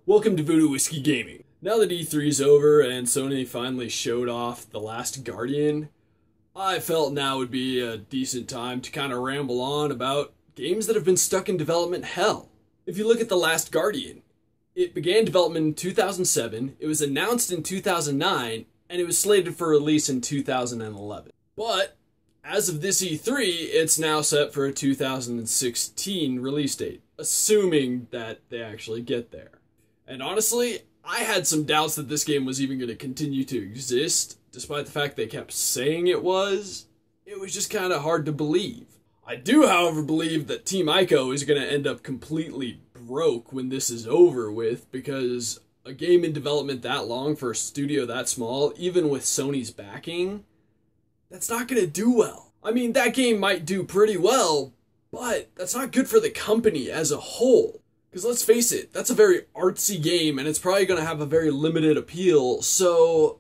Welcome to Voodoo Whiskey Gaming. Now that E3's over and Sony finally showed off The Last Guardian, I felt now would be a decent time to kind of ramble on about games that have been stuck in development hell. If you look at The Last Guardian, it began development in 2007, it was announced in 2009, and it was slated for release in 2011. But as of this E3, it's now set for a 2016 release date, assuming that they actually get there. And honestly, I had some doubts that this game was even going to continue to exist, despite the fact they kept saying it was. It was just kind of hard to believe. I do, however, believe that Team Ico is going to end up completely broke when this is over with, because a game in development that long for a studio that small, even with Sony's backing, that's not going to do well. I mean, that game might do pretty well, but that's not good for the company as a whole. Because let's face it, that's a very artsy game, and it's probably going to have a very limited appeal, so...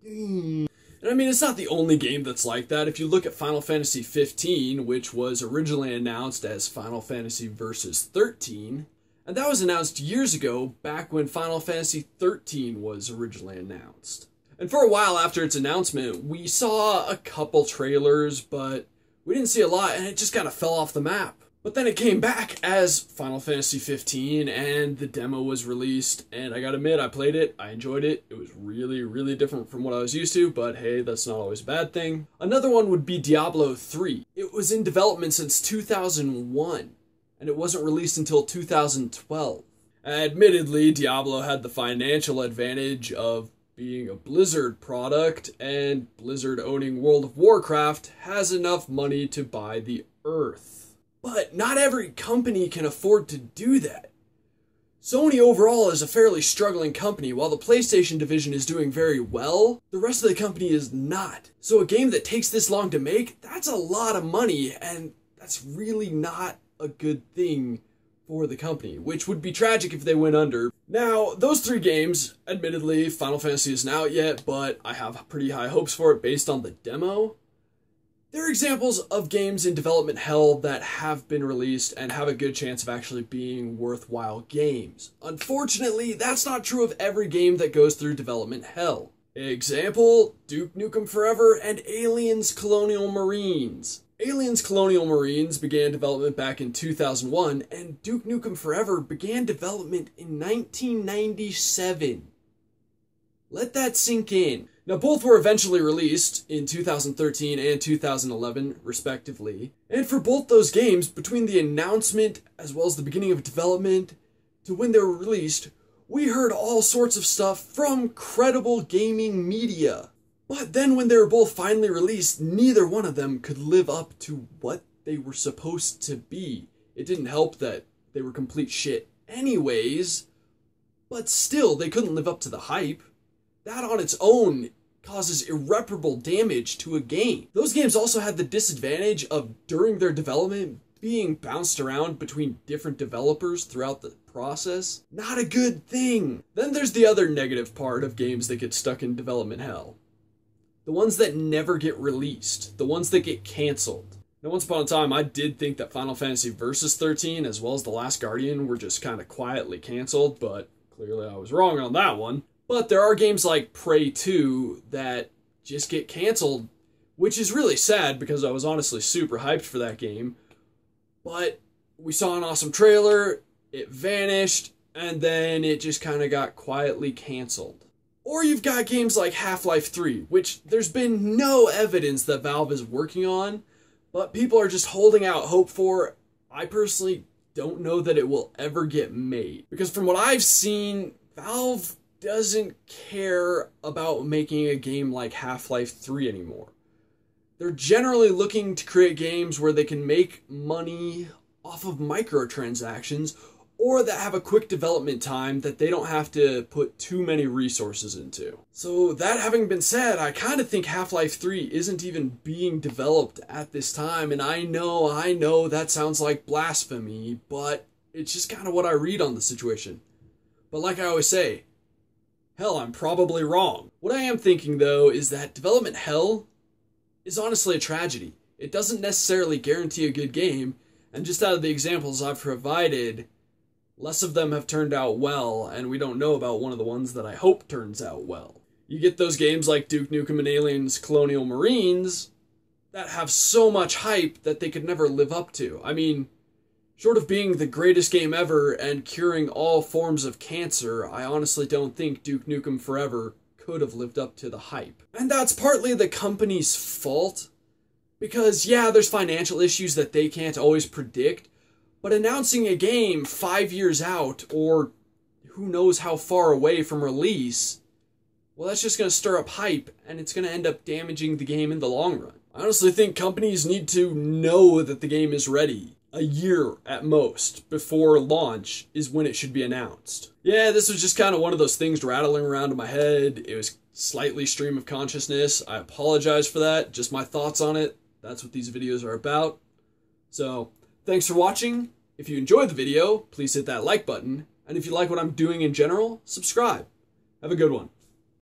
And I mean, it's not the only game that's like that. If you look at Final Fantasy 15, which was originally announced as Final Fantasy Versus 13, and that was announced years ago, back when Final Fantasy 13 was originally announced. And for a while after its announcement, we saw a couple trailers, but we didn't see a lot, and it just kind of fell off the map. But then it came back as Final Fantasy 15, and the demo was released, and I gotta admit, I played it, I enjoyed it. It was really, really different from what I was used to, but hey, that's not always a bad thing. Another one would be Diablo 3. It was in development since 2001, and it wasn't released until 2012. Admittedly, Diablo had the financial advantage of being a Blizzard product, and Blizzard owning World of Warcraft has enough money to buy the Earth. But not every company can afford to do that. Sony overall is a fairly struggling company. While the PlayStation division is doing very well, the rest of the company is not. So a game that takes this long to make, that's a lot of money, and that's really not a good thing for the company, which would be tragic if they went under. Now, those three games, admittedly, Final Fantasy isn't out yet, but I have pretty high hopes for it based on the demo. They're examples of games in development hell that have been released and have a good chance of actually being worthwhile games. Unfortunately, that's not true of every game that goes through development hell. Example, Duke Nukem Forever and Aliens Colonial Marines. Aliens Colonial Marines began development back in 2001, and Duke Nukem Forever began development in 1997. Let that sink in. Now, both were eventually released in 2013 and 2011, respectively. And for both those games, between the announcement as well as the beginning of development to when they were released, we heard all sorts of stuff from credible gaming media. But then when they were both finally released, neither one of them could live up to what they were supposed to be. It didn't help that they were complete shit anyways, but still, they couldn't live up to the hype. That on its own causes irreparable damage to a game. Those games also had the disadvantage of, during their development, being bounced around between different developers throughout the process. Not a good thing. Then there's the other negative part of games that get stuck in development hell. The ones that never get released. The ones that get canceled. Now, once upon a time, I did think that Final Fantasy Versus 13 as well as The Last Guardian were just kind of quietly canceled, but clearly I was wrong on that one. But there are games like Prey 2 that just get canceled, which is really sad because I was honestly super hyped for that game. But we saw an awesome trailer, it vanished, and then it just kind of got quietly canceled. Or you've got games like Half-Life 3, which there's been no evidence that Valve is working on, but people are just holding out hope for. I personally don't know that it will ever get made. Because from what I've seen, Valve doesn't care about making a game like Half-Life 3 anymore. They're generally looking to create games where they can make money off of microtransactions or that have a quick development time that they don't have to put too many resources into. So that having been said, I kind of think Half-Life 3 isn't even being developed at this time, and I know that sounds like blasphemy, but it's just kind of what I read on the situation. But like I always say, hell, I'm probably wrong. What I am thinking, though, is that development hell is honestly a tragedy. It doesn't necessarily guarantee a good game, and just out of the examples I've provided, less of them have turned out well, and we don't know about one of the ones that I hope turns out well. You get those games like Duke Nukem and Aliens Colonial Marines that have so much hype that they could never live up to. I mean, short of being the greatest game ever and curing all forms of cancer, I honestly don't think Duke Nukem Forever could have lived up to the hype. And that's partly the company's fault, because yeah, there's financial issues that they can't always predict, but announcing a game 5 years out, or who knows how far away from release, well, that's just going to stir up hype, and it's going to end up damaging the game in the long run. I honestly think companies need to know that the game is ready. A year at most before launch is when it should be announced. Yeah, this was just kind of one of those things rattling around in my head. It was slightly stream of consciousness. I apologize for that. Just my thoughts on it. That's what these videos are about. So, thanks for watching. If you enjoyed the video, please hit that like button. And if you like what I'm doing in general, subscribe. Have a good one.